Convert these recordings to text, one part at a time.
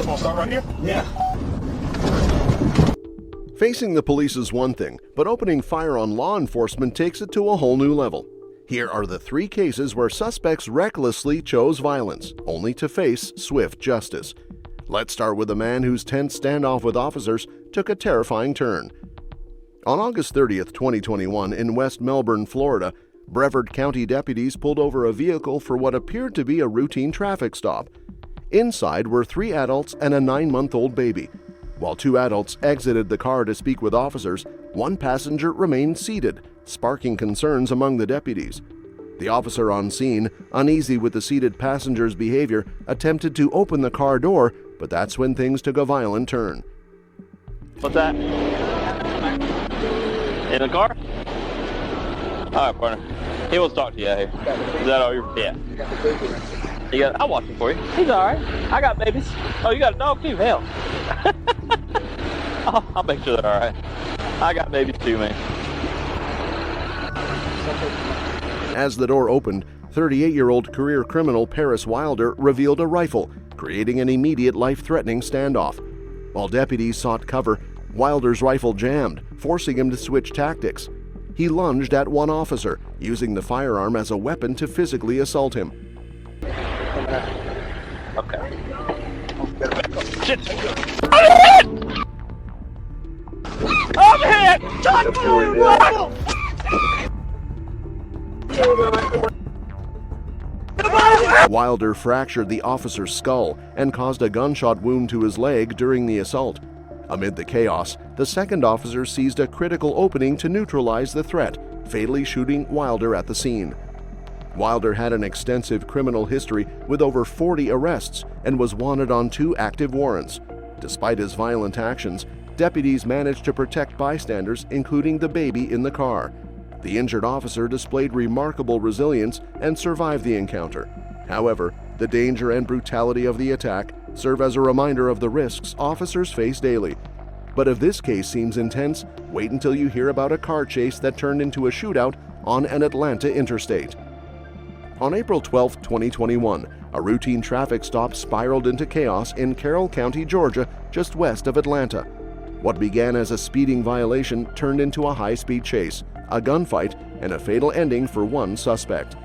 I'll start right here? Yeah. Facing the police is one thing, but opening fire on law enforcement takes it to a whole new level. Here are the 3 cases where suspects recklessly chose violence, only to face swift justice. Let's start with a man whose tense standoff with officers took a terrifying turn. On August 30th, 2021, in West Melbourne, Florida, Brevard County deputies pulled over a vehicle for what appeared to be a routine traffic stop. Inside were 3 adults and a 9-month-old baby. While 2 adults exited the car to speak with officers, 1 passenger remained seated, sparking concerns among the deputies. The officer on scene, uneasy with the seated passenger's behavior, attempted to open the car door, but that's when things took a violent turn. What's that? In the car? All right, partner. He wants to talk to you out here. Is that all your? Yeah. I'll watch him for you. He's all right. I got babies. Oh, you got a dog too? Hell. I'll make sure they're all right. I got babies too, man. As the door opened, 38-year-old career criminal Paris Wilder revealed a rifle, creating an immediate life-threatening standoff. While deputies sought cover, Wilder's rifle jammed, forcing him to switch tactics. He lunged at one officer, using the firearm as a weapon to physically assault him. Okay. Shit! I'm hit! Shot through rifle! Wilder fractured the officer's skull and caused a gunshot wound to his leg during the assault. Amid the chaos, the second officer seized a critical opening to neutralize the threat, fatally shooting Wilder at the scene. Wilder had an extensive criminal history with over 40 arrests and was wanted on 2 active warrants. Despite his violent actions, deputies managed to protect bystanders, including the baby in the car. The injured officer displayed remarkable resilience and survived the encounter. However, the danger and brutality of the attack serve as a reminder of the risks officers face daily. But if this case seems intense, wait until you hear about a car chase that turned into a shootout on an Atlanta interstate. On April 12, 2021, a routine traffic stop spiraled into chaos in Carroll County, Georgia, just west of Atlanta. What began as a speeding violation turned into a high-speed chase, a gunfight, and a fatal ending for one suspect.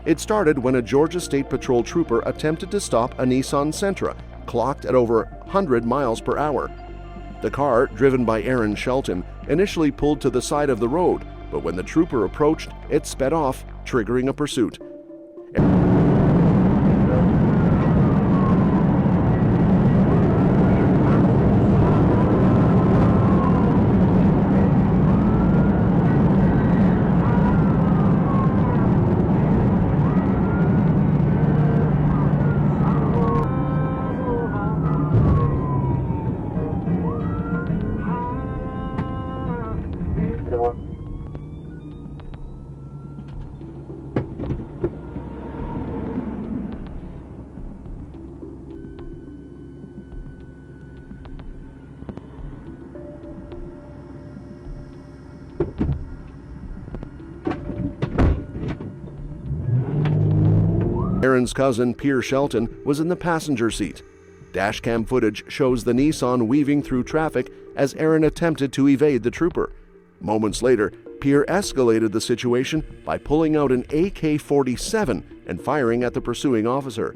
It started when a Georgia State Patrol trooper attempted to stop a Nissan Sentra, clocked at over 100 miles per hour. The car, driven by Aaron Shelton, initially pulled to the side of the road, but when the trooper approached, it sped off, triggering a pursuit. Aaron's cousin, Pierre Shelton, was in the passenger seat. Dashcam footage shows the Nissan weaving through traffic as Aaron attempted to evade the trooper. Moments later, Pierre escalated the situation by pulling out an AK-47 and firing at the pursuing officer.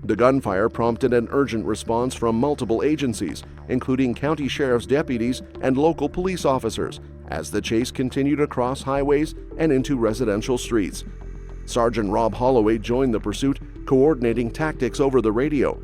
The gunfire prompted an urgent response from multiple agencies, including county sheriff's deputies and local police officers, as the chase continued across highways and into residential streets. Sergeant Rob Holloway joined the pursuit, coordinating tactics over the radio.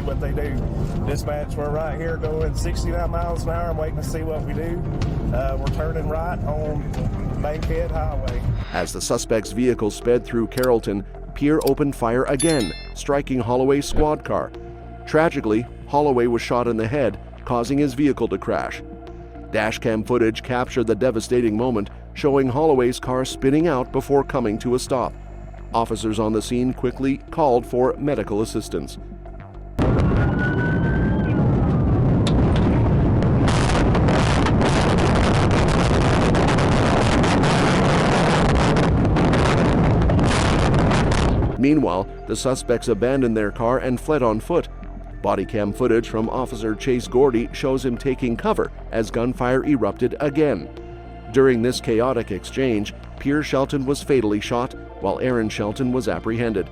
what they do. Dispatch, we're right here going 69 miles an hour. I'm waiting to see what we do. We're turning right on Bankhead Highway. As the suspect's vehicle sped through Carrollton, Pierre opened fire again, striking Holloway's squad car. Tragically, Holloway was shot in the head, causing his vehicle to crash. Dashcam footage captured the devastating moment, showing Holloway's car spinning out before coming to a stop. Officers on the scene quickly called for medical assistance. Meanwhile, the suspects abandoned their car and fled on foot. Body cam footage from Officer Chase Gordy shows him taking cover as gunfire erupted again. During this chaotic exchange, Pierre Shelton was fatally shot, while Aaron Shelton was apprehended.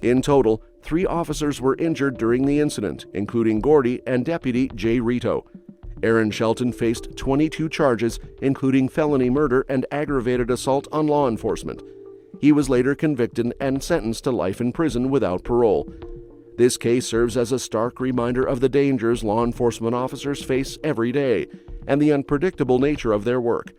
In total, 3 officers were injured during the incident, including Gordy and Deputy Jay Rito. Aaron Shelton faced 22 charges, including felony murder and aggravated assault on law enforcement. He was later convicted and sentenced to life in prison without parole. This case serves as a stark reminder of the dangers law enforcement officers face every day and the unpredictable nature of their work.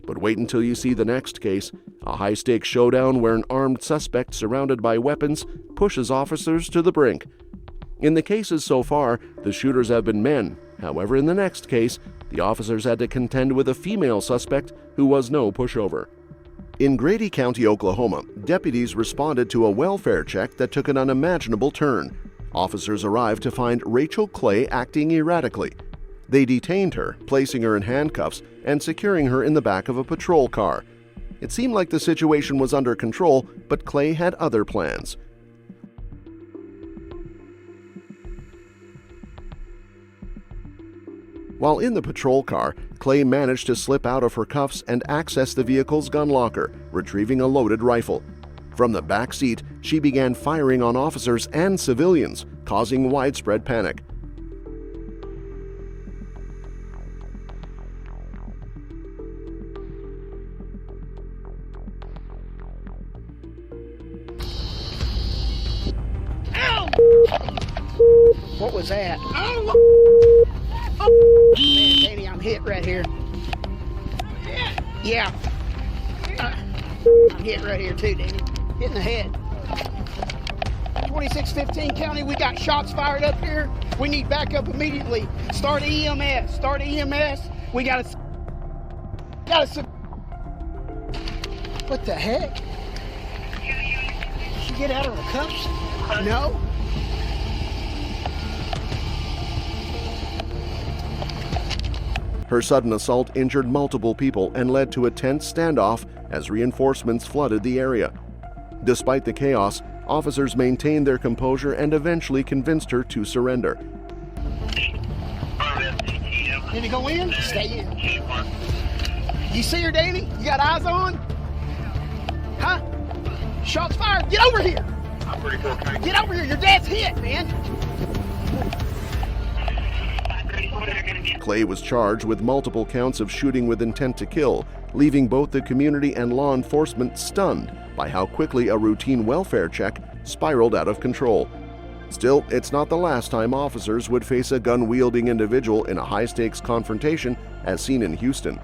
But wait until you see the next case, a high-stakes showdown where an armed suspect surrounded by weapons pushes officers to the brink. In the cases so far, the shooters have been men. However, in the next case, the officers had to contend with a female suspect who was no pushover. In Grady County, Oklahoma, deputies responded to a welfare check that took an unimaginable turn. Officers arrived to find Rachel Clay acting erratically. They detained her, placing her in handcuffs and securing her in the back of a patrol car. It seemed like the situation was under control, but Clay had other plans. While in the patrol car, Clay managed to slip out of her cuffs and access the vehicle's gun locker, retrieving a loaded rifle. From the back seat, she began firing on officers and civilians, causing widespread panic. What was that? Oh, man, Danny, I'm hit right here. Yeah. I'm hit right here too, Danny. Hit in the head. 2615 County, we got shots fired up here. We need backup immediately. Start EMS. Start EMS. We got to. What the heck? Did she get out of her cuffs? No. Her sudden assault injured multiple people and led to a tense standoff as reinforcements flooded the area. Despite the chaos, officers maintained their composure and eventually convinced her to surrender. Can you go in? Stay in. You see her, Danny? You got eyes on? Huh? Shots fired. Get over here. Get over here. Your dad's hit, man. Clay was charged with multiple counts of shooting with intent to kill, leaving both the community and law enforcement stunned by how quickly a routine welfare check spiraled out of control. Still, it's not the last time officers would face a gun-wielding individual in a high-stakes confrontation as seen in Houston.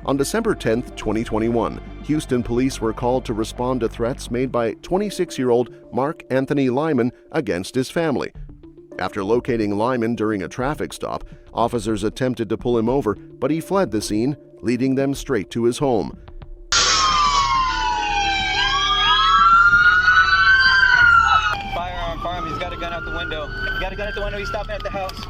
On December 10, 2021, Houston police were called to respond to threats made by 26-year-old Mark Anthony Lyman against his family. After locating Lyman during a traffic stop, officers attempted to pull him over, but he fled the scene, leading them straight to his home. Firearm, he's got a gun out the window. He got a gun out the window, he's stopping at the house.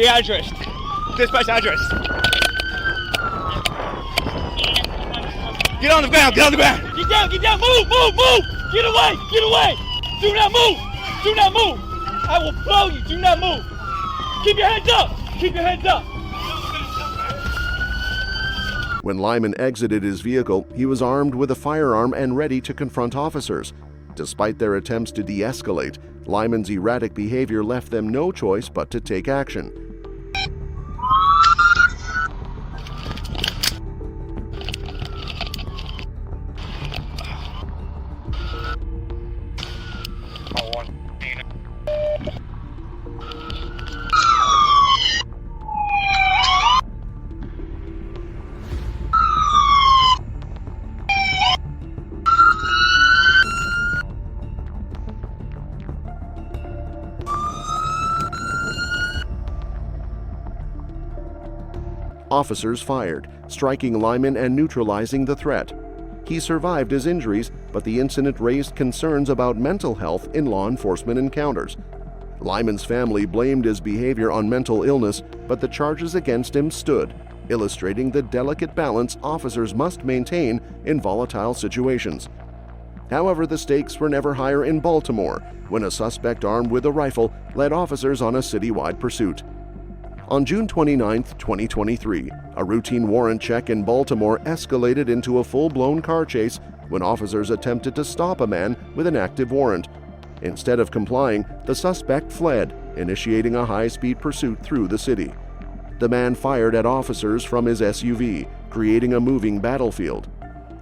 The address. Dispatch address. Get on the ground, get on the ground. Get down, move. Get away. Do not move. I will blow you, do not move. Keep your hands up. When Lyman exited his vehicle, he was armed with a firearm and ready to confront officers. Despite their attempts to de-escalate, Lyman's erratic behavior left them no choice but to take action. Officers fired, striking Lyman and neutralizing the threat. He survived his injuries, but the incident raised concerns about mental health in law enforcement encounters. Lyman's family blamed his behavior on mental illness, but the charges against him stood, illustrating the delicate balance officers must maintain in volatile situations. However, the stakes were never higher in Baltimore, when a suspect armed with a rifle led officers on a citywide pursuit. On June 29, 2023, a routine warrant check in Baltimore escalated into a full-blown car chase when officers attempted to stop a man with an active warrant. Instead of complying, the suspect fled, initiating a high-speed pursuit through the city. The man fired at officers from his SUV, creating a moving battlefield.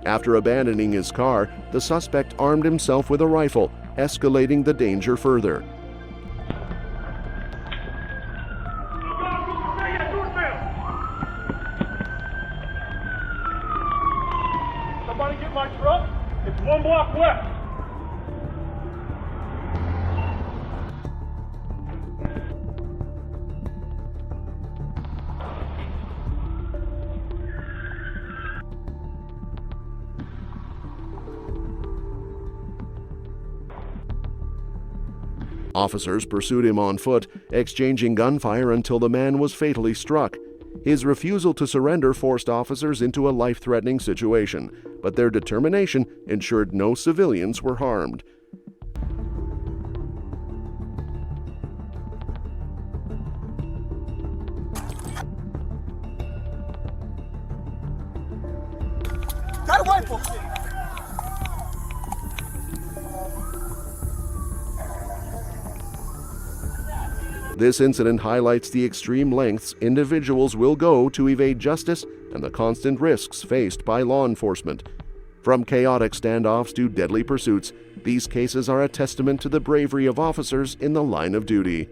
After abandoning his car, the suspect armed himself with a rifle, escalating the danger further. Somebody get my truck. It's 1 block west. Officers pursued him on foot, exchanging gunfire until the man was fatally struck. His refusal to surrender forced officers into a life-threatening situation, but their determination ensured no civilians were harmed. Got a rifle. This incident highlights the extreme lengths individuals will go to evade justice and the constant risks faced by law enforcement. From chaotic standoffs to deadly pursuits, these cases are a testament to the bravery of officers in the line of duty.